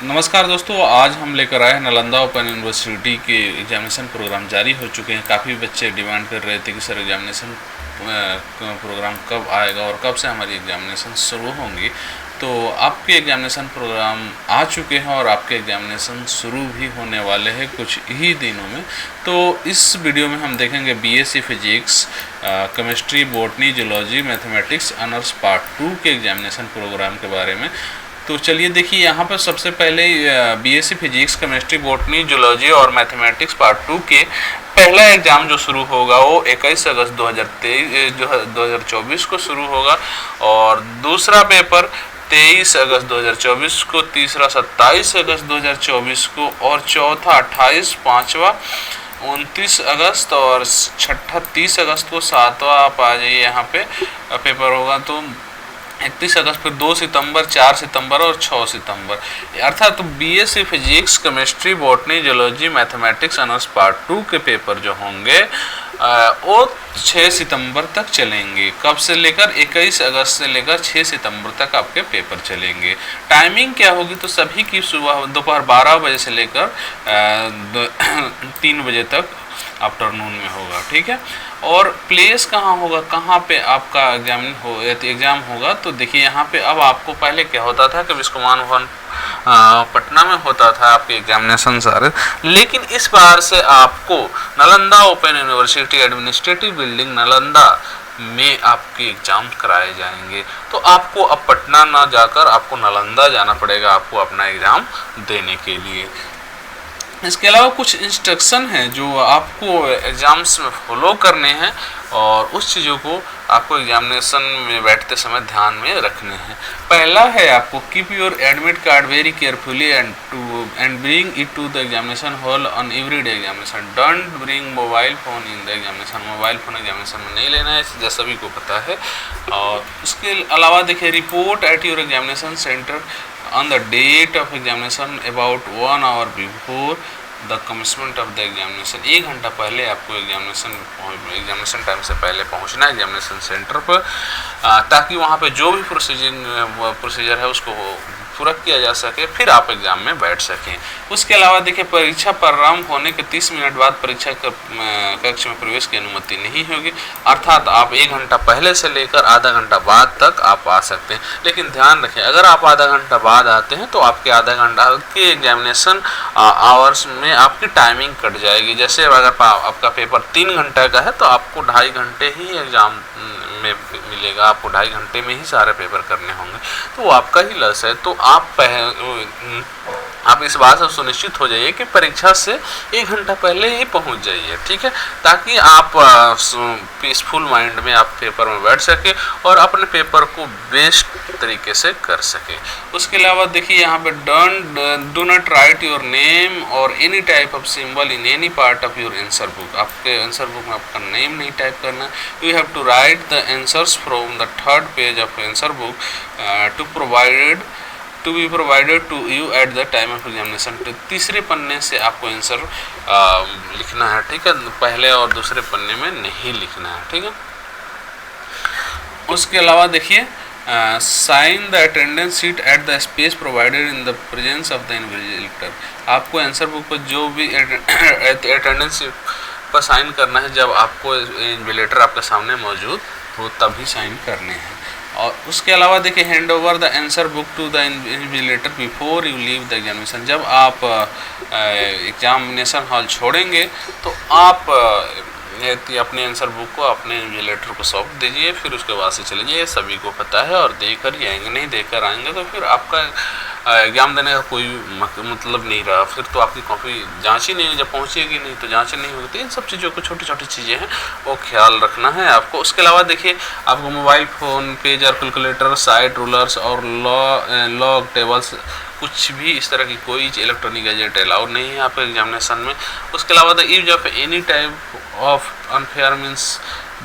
नमस्कार दोस्तों, आज हम लेकर आए हैं नालंदा ओपन यूनिवर्सिटी के एग्जामिनेशन प्रोग्राम जारी हो चुके हैं। काफ़ी बच्चे डिमांड कर रहे थे कि सर एग्जामिनेशन प्रोग्राम कब आएगा और कब से हमारी एग्जामिनेशन शुरू होंगी। तो आपके एग्जामिनेशन प्रोग्राम आ चुके हैं और आपके एग्जामिनेशन शुरू भी होने वाले हैं कुछ ही दिनों में। तो इस वीडियो में हम देखेंगे BSc physics, chemistry, botany, zoology, mathematics honours part 2 के एग्जामिनेशन प्रोग्राम के बारे में। तो चलिए देखिए, यहाँ पर सबसे पहले BSc physics, chemistry, botany, zoology और मैथमेटिक्स पार्ट 2 के पहला एग्ज़ाम जो शुरू होगा वो 21 अगस्त 2024 को शुरू होगा और दूसरा पेपर 23 अगस्त 2024 को, तीसरा 27 अगस्त 2024 को और चौथा 28, पाँचवा 29 अगस्त और छठा 30 अगस्त को, सातवां आप आ जाइए यहाँ पे पेपर होगा तो 31 अगस्त, फिर 2 सितंबर, 4 सितंबर और 6 सितंबर। अर्थात तो BSc physics, chemistry, botany, zoology, mathematics honours part 2 के पेपर जो होंगे वो 6 सितंबर तक चलेंगे। कब से लेकर 21 अगस्त से लेकर 6 सितंबर तक आपके पेपर चलेंगे। टाइमिंग क्या होगी तो सभी की सुबह दोपहर 12 बजे से लेकर 3 बजे तक आफ्टरनून में होगा, ठीक है। और प्लेस कहाँ होगा, कहाँ पे आपका एग्जाम होगा तो देखिए यहाँ पे अब आपको पहले क्या होता था कि विश्वमान भवन पटना में होता था आपके एग्जामिनेशन सारे, लेकिन इस बार से आपको Nalanda open university administrative building Nalanda में आपके एग्जाम कराए जाएंगे। तो आपको अब पटना ना जाकर आपको नालंदा जाना पड़ेगा आपको अपना एग्ज़ाम देने के लिए। इसके अलावा कुछ इंस्ट्रक्शन हैं जो आपको एग्ज़ाम्स में फॉलो करने हैं और उस चीज़ों को आपको एग्जामिनेशन में बैठते समय ध्यान में रखने हैं। पहला है आपको keep your admit card very carefully and bring it to the examination hall on every day examination. Don't bring mobile phone in the examination. Mobile phone examination में नहीं लेना है, जैसा सभी को पता है। और उसके अलावा देखिए, report at your examination centre on the date of examination about 1 hour before the commencement of the examination। 1 घंटा पहले आपको एग्जामिनेशन टाइम से पहले पहुंचना है एग्जामिनेशन सेंटर पर, ताकि वहां पे जो भी प्रोसीजर है उसको पूरा किया जा सके, फिर आप एग्जाम में बैठ सकें। उसके अलावा देखिए, परीक्षा प्रारंभ होने के 30 मिनट बाद परीक्षा कक्ष में प्रवेश की अनुमति नहीं होगी। अर्थात आप 1 घंटा पहले से लेकर आधा घंटा बाद तक आप आ सकते हैं। लेकिन ध्यान रखें, अगर आप आधा घंटा बाद आते हैं तो आपके आधा घंटा के एग्जामिनेशन आवर्स में आपकी टाइमिंग कट जाएगी। जैसे अगर आपका पेपर 3 घंटे का है तो आपको 2.5 घंटे ही एग्जाम में मिलेगा, आपको 2.5 घंटे में ही सारे पेपर करने होंगे, तो वो आपका ही लॉस है। तो आप इस बात से सुनिश्चित हो जाइए कि परीक्षा से 1 घंटा पहले ही पहुंच जाइए, ठीक है, ताकि आप पीसफुल माइंड में आप पेपर में बैठ सके और अपने पेपर को बेस्ट तरीके से कर सके। उसके अलावा देखिए, यहाँ पे do not write your name और any type of symbol in any part of your answer book. आपके आंसर बुक में आपका नेम नहीं टाइप करना। You have to write the answers from the 3rd page of answer book to be provided to you at the time of examination. तो तीसरे पन्ने से आपको आंसर लिखना है, ठीक है, पहले और दूसरे पन्ने में नहीं लिखना है, ठीक है। उसके अलावा देखिए, sign the attendance sheet at the space provided in the presence of the invigilator. आपको आंसर बुक पर जो भी अटेंडेंस शीट पर साइन करना है, जब आपको इन्विजिलेटर आपके सामने मौजूद हो तभी साइन करने हैं। और उसके अलावा देखिए, hand over the answer book to the invigilator before you leave the examination. जब आप एग्जामिनेशन हॉल छोड़ेंगे तो आप अपने आंसर बुक को अपने इन्विजिलेटर को सौंप दीजिए, फिर उसके बाद से चले जाइए। सभी को पता है और देकर ही आएंगे, नहीं देकर आएंगे तो फिर आपका एग्जाम देने का कोई मतलब नहीं रहा, फिर तो आपकी कॉपी जांच ही नहीं, जब पहुंचेगी नहीं तो जांच नहीं होती। इन सब चीज़ों को, छोटी छोटी चीज़ें हैं वो ख्याल रखना है आपको। उसके अलावा देखिए, आपको मोबाइल फ़ोन, पेज और कैलकुलेटर, साइट, रूलर्स और लॉग टेबल्स, कुछ भी इस तरह की कोई इलेक्ट्रॉनिक गैजेट अलाउड नहीं है आपके एग्जामिनेशन में। उसके अलावा the use of any type of unfair means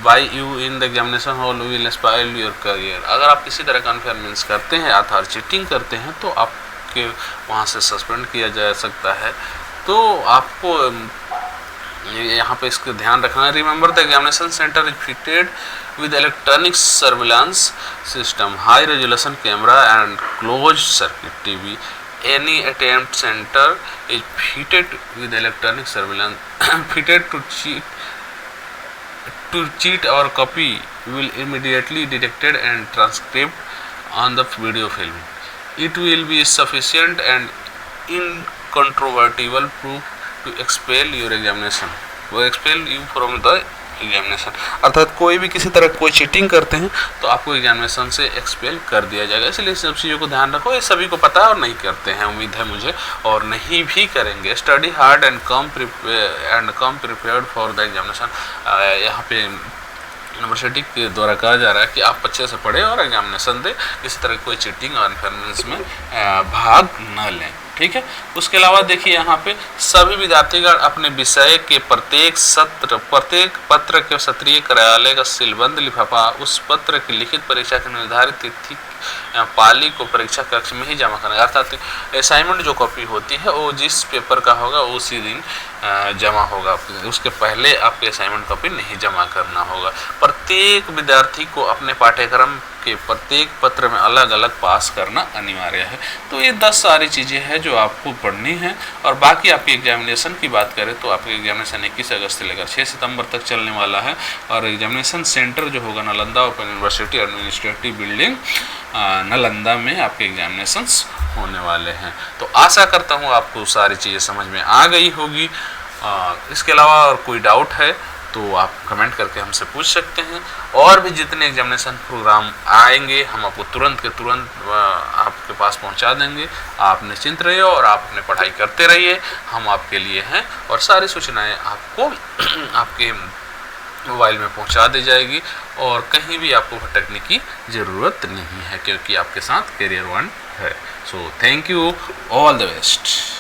by you in the examination hall will spoil your career. अगर आप किसी तरह का अनफेयर मीन्स करते हैं अर्थात चीटिंग करते हैं तो आपके वहाँ से सस्पेंड किया जा सकता है। तो आपको यहाँ पे इसका ध्यान रखना है। Remember the examination centre is fitted with electronic surveillance system, high resolution camera and closed circuit TV any attempt center is fitted with electronic surveillance fitted to cheat or copy will immediately detected and transcribed on the video film. It will be sufficient and incontrovertible proof to expel your examination, वो expel you from the examination. अर्थात कोई भी किसी तरह कोई cheating करते हैं तो आपको एग्जामिनेशन से एक्सपेल कर दिया जाएगा। इसलिए सब चीज़ों को ध्यान रखो, ये सभी को पता है और नहीं करते हैं, उम्मीद है मुझे, और नहीं भी करेंगे। Study hard and come prepared for the examination. यहाँ पे यूनिवर्सिटी के द्वारा कहा जा रहा है कि आप अच्छे से पढ़ें और एग्जामिनेशन दें, किसी तरह कोई चीटिंग और इन्फ्लुएंस में भाग न लें, ठीक है। उसके अलावा देखिए यहाँ पे सभी विद्यार्थीगण अपने विषय के प्रत्येक पत्र के सत्रीय कार्यालय का सीलबंद लिफाफा उस पत्र की लिखित परीक्षा की निर्धारित तिथि पाली को परीक्षा कक्ष में ही जमा करना। अर्थात असाइनमेंट जो कॉपी होती है वो जिस पेपर का होगा उसी दिन जमा होगा, उसके पहले आपके असाइनमेंट कॉपी नहीं जमा करना होगा। प्रत्येक विद्यार्थी को अपने पाठ्यक्रम के प्रत्येक पत्र में अलग अलग पास करना अनिवार्य है। तो ये 10 सारी चीज़ें हैं जो आपको पढ़नी है। और बाकी आपकी एग्जामिनेशन की बात करें तो आपकी एग्जामिनेशन 21 अगस्त से लेकर 6 सितंबर तक चलने वाला है। और एग्जामिनेशन सेंटर जो होगा Nalanda open university administrative building Nalanda में आपके एग्जामिनेशंस होने वाले हैं। तो आशा करता हूँ आपको सारी चीज़ें समझ में आ गई होगी। इसके अलावा और कोई डाउट है तो आप कमेंट करके हमसे पूछ सकते हैं। और भी जितने एग्जामिनेशन प्रोग्राम आएंगे हम आपको तुरंत के तुरंत आपके पास पहुंचा देंगे। आप निश्चिंत रहिए और आप अपनी पढ़ाई करते रहिए, हम आपके लिए हैं। और सारी सूचनाएं आपको आपके मोबाइल में पहुंचा दी जाएगी और कहीं भी आपको भटकने की ज़रूरत नहीं है, क्योंकि आपके साथ करियर वन है। So thank you, all the best.